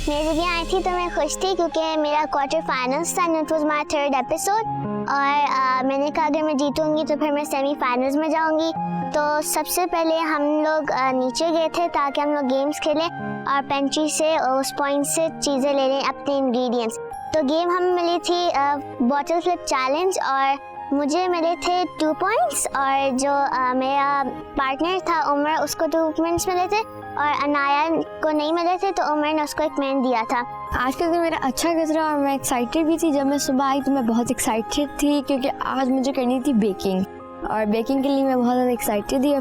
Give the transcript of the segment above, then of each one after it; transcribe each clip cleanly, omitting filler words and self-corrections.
मैं जब यहाँ आई थी तो मैं खुश थी क्योंकि मेरा क्वार्टर फाइनल्स था and it was my third episode और मैंने कहा अगर मैं जीतूंगी तो फिर मैं सेमीफाइनल्स में जाऊंगी। तो सबसे पहले हम लोग नीचे गए थे ताकि हम लोग गेम्स खेलें और पेंट्री से उस पॉइंट से चीज़ें ले लें अपने इंग्रेडिएंट्स। तो गेम हमें मिली थी बॉटल फ्लिप चैलेंज और मुझे मिले थे 2 पॉइंट्स और जो मेरा पार्टनर था उमर उसको 2 पॉइंट्स मिले थे और अनाया को नहीं मिले थे तो उमर ने उसको 1 पॉइंट दिया था। आज का दिन मेरा अच्छा गुजरा और मैं एक्साइटेड भी थी। जब मैं सुबह आई तो मैं बहुत एक्साइटेड थी क्योंकि आज मुझे करनी थी बेकिंग और बेकिंग के लिए मैं बहुत ज़्यादा एक्साइटेड थी।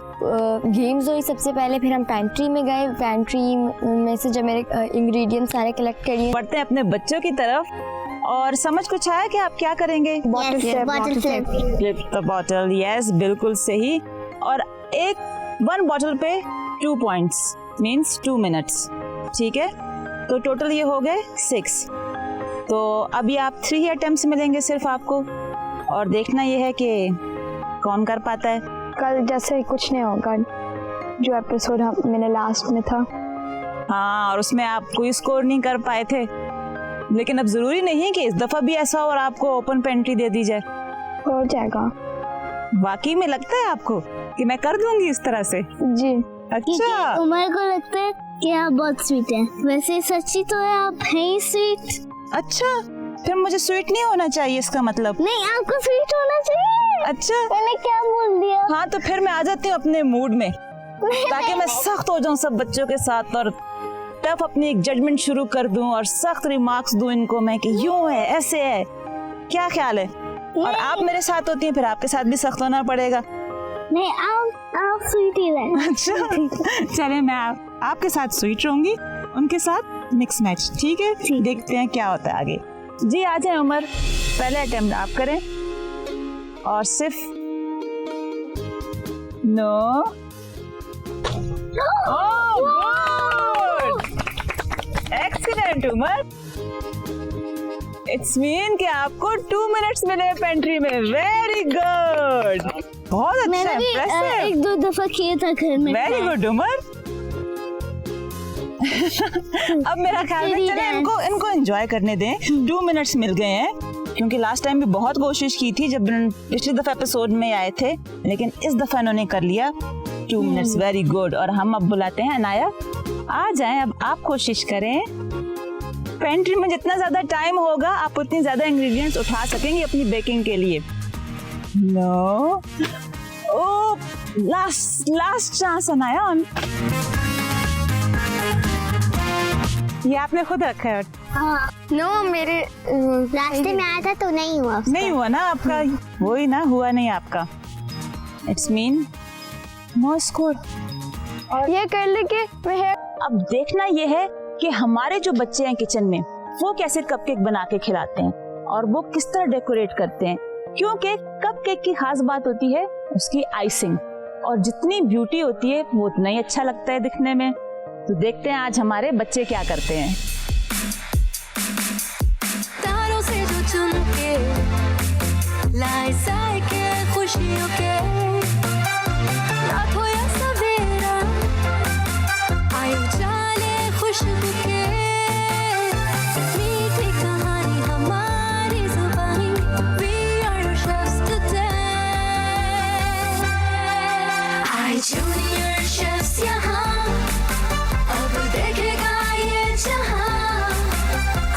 गेम्स हुई सबसे पहले, फिर हम पेंट्री में गए। पेंट्री में से जब मेरे इंग्रेडिएंट्स सारे कलेक्ट करिए बढ़ते हैं अपने बच्चों की तरफ और समझ कुछ आया कि आप क्या करेंगे? Bottle flip the bottle, yes बिल्कुल सही। और 1 बॉटल पे 2 पॉइंट्स मीन्स 2 मिनट्स, ठीक है। तो टोटल ये हो गए 6। तो अभी आप 3 अटेम्प्ट्स मिलेंगे सिर्फ आपको और देखना ये है कि कौन कर पाता है। कल जैसे कुछ नहीं होगा, जो एपिसोड मैंने लास्ट में था। हाँ, और उसमें आप कोई स्कोर नहीं कर पाए थे, लेकिन अब जरूरी नहीं कि इस दफा भी ऐसा हो और आपको ओपन पेंट्री दे दी जाए। हो जाएगा। वाकई में लगता है आपको कि मैं कर दूंगी इस तरह से? जी। अच्छा, उमर को लगता है कि आप बहुत स्वीट हैं, वैसे सच्ची तो है आप हैं ही स्वीट। अच्छा, फिर मुझे स्वीट नहीं होना चाहिए इसका मतलब? नहीं, आपको स्वीट होना चाहिए। अच्छा, मैंने क्या बोल दिया? हाँ तो फिर मैं आ जाती हूँ अपने मूड में ताकि मैं सख्त हो जाऊँ सब बच्चों के साथ और टफ अपनी एक जजमेंट शुरू कर दूं और सख्त रिमार्क्स दूं इनको मैं कि यूं है ऐसे है। क्या ख्याल है? और आप मेरे साथ होती हैं फिर आपके साथ भी सख्त होना पड़ेगा। नहीं, आप स्वीट ही रहें। अच्छा चले, मैं आपके साथ स्वीट रहूंगी, उनके साथ मिक्स मैच, ठीक है। देखते हैं क्या होता है आगे। जी आ जाए उमर, पहले अटेम्प्ट आप करें और सिर्फ no. Excellent Umar, it's mean कि आपको 2 मिनट्स मिले पेंट्री में। वेरी गुड, बहुत अच्छा, मैंने भी impressive. 1-2 दफा किया था घर में। Very good Umar. अब मेरा ख्याल है चले इनको एंजॉय करने दें। 2 मिनट्स मिल गए हैं क्योंकि लास्ट टाइम भी बहुत कोशिश की थी जब पिछले दफा एपिसोड में आए थे, लेकिन इस दफा इन्होंने कर लिया 2 मिनट्स। Very good. और हम अब बुलाते हैं अनाया, आ जाएं, अब आप कोशिश करें। पेंट्री में जितना ज्यादा टाइम होगा आप उतनी ज्यादा इंग्रेडिएंट्स उठा सकेंगे अपनी बेकिंग के लिए। नो, ओ लास्ट चांस अनाया। ये आपने खुद रखा है? हाँ। नो, मेरे रास्ते में आया था तो नहीं हुआ। नहीं हुआ ना आपका? वही ना, हुआ नहीं आपका। It's mean no score. और ये कर ले के मैं अब देखना ये है कि हमारे जो बच्चे हैं किचन में वो कैसे कपकेक बना के खिलाते हैं और वो किस तरह डेकोरेट करते हैं, क्योंकि कपकेक की खास बात होती है उसकी आइसिंग, और जितनी ब्यूटी होती है वो उतना ही अच्छा लगता है दिखने में। तो देखते हैं आज हमारे बच्चे क्या करते हैं। तारों से जो चमके लाए साए के खुशियों के रात हो या सवेरा आए उजाले खुशबू के मीठी कहानी हमारी जुबानी we are your chefs today आए जूनियर शेफ्स यहाँ अब देखेगा ये जहाँ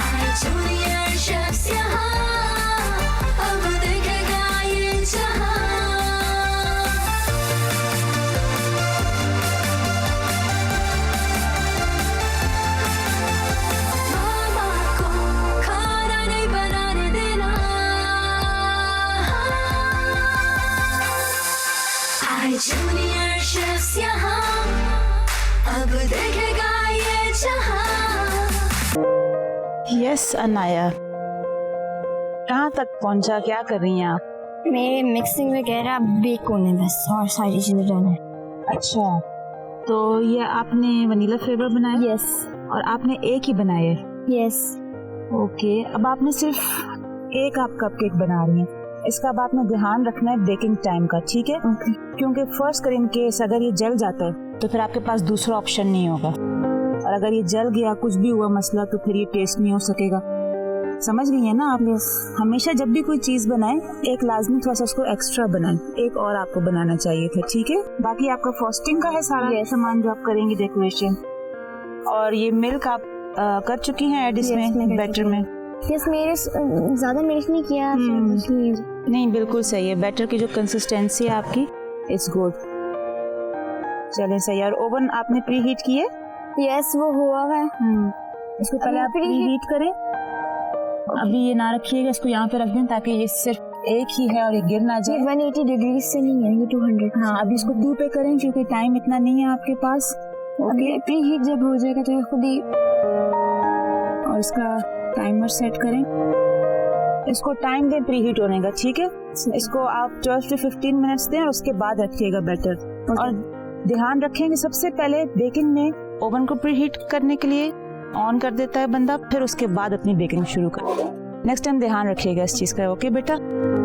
आए जूनियर शेफ्स यहाँ अब देखेगा ये जहाँ मामा को खाना नहीं बनाने देना आए जूनियर शेफ्स यहाँ अब देखेगा ये जहाँ। यस अनाया, कहाँ तक पहुँचा, क्या कर रही हैं आप? मेरे मिक्सिंग वगैरह बेक होने बस और सारी चीजें डन है। अच्छा, तो ये आपने वनीला फ्लेवर बनाया? यस। और आपने एक ही बनाया है? यस। ओके, अब आपने सिर्फ एक आप कपकेक बना रही हैं, इसका अब आपने ध्यान रखना है बेकिंग टाइम का, ठीक है? क्योंकि फर्स्ट इन केस अगर ये जल जाता है तो फिर आपके पास दूसरा ऑप्शन नहीं होगा, और अगर ये जल गया, कुछ भी हुआ मसला, तो फिर ये टेस्ट नहीं हो सकेगा। समझ गई है ना आप? हमेशा जब भी कोई चीज बनाएं, एक लाजमी थोड़ा सा उसको एक्स्ट्रा बनाएं, एक और आपको बनाना चाहिए था, ठीक है? बाकी आपका फ्रॉस्टिंग का है सारा सामान जो आप करेंगे, डेकोरेशन। और ये मिल्क आप कर चुकी हैं ऐड इसमें बैटर में? यस, मेरे ज्यादा मिल्क नहीं किया। नहीं, बिल्कुल सही है। बैटर की जो कंसिस्टेंसी है आपकी, इट्स गुड। चलें, सही है। और ओवन आपने प्री हीट की है? यस, वो हुआ है। इसको पहले आप प्री हीट करें। अभी ये ना रखिएगा, इसको यहाँ पे रख दें ताकि ये सिर्फ एक ही है और ये गिर ना जाए। 180 डिग्री से नहीं है, ये 200। हाँ, अभी इसको 2 पे करें क्योंकि टाइम इतना नहीं है आपके पास। ओके, प्री हीट जब हो जाएगा तो खुद ही, और इसका टाइमर सेट करें। इसको टाइम दें प्री हीट होने का, ठीक है? इसको आप 12 से 15 मिनट्स दें और उसके बाद रखिएगा बैटर। और ध्यान रखें कि सबसे पहले बेकिंग में ओवन को प्री हीट करने के लिए ऑन कर देता है बंदा, फिर उसके बाद अपनी बेकिंग शुरू कर। नेक्स्ट टाइम ध्यान रखिएगा इस चीज का, ओके बेटा?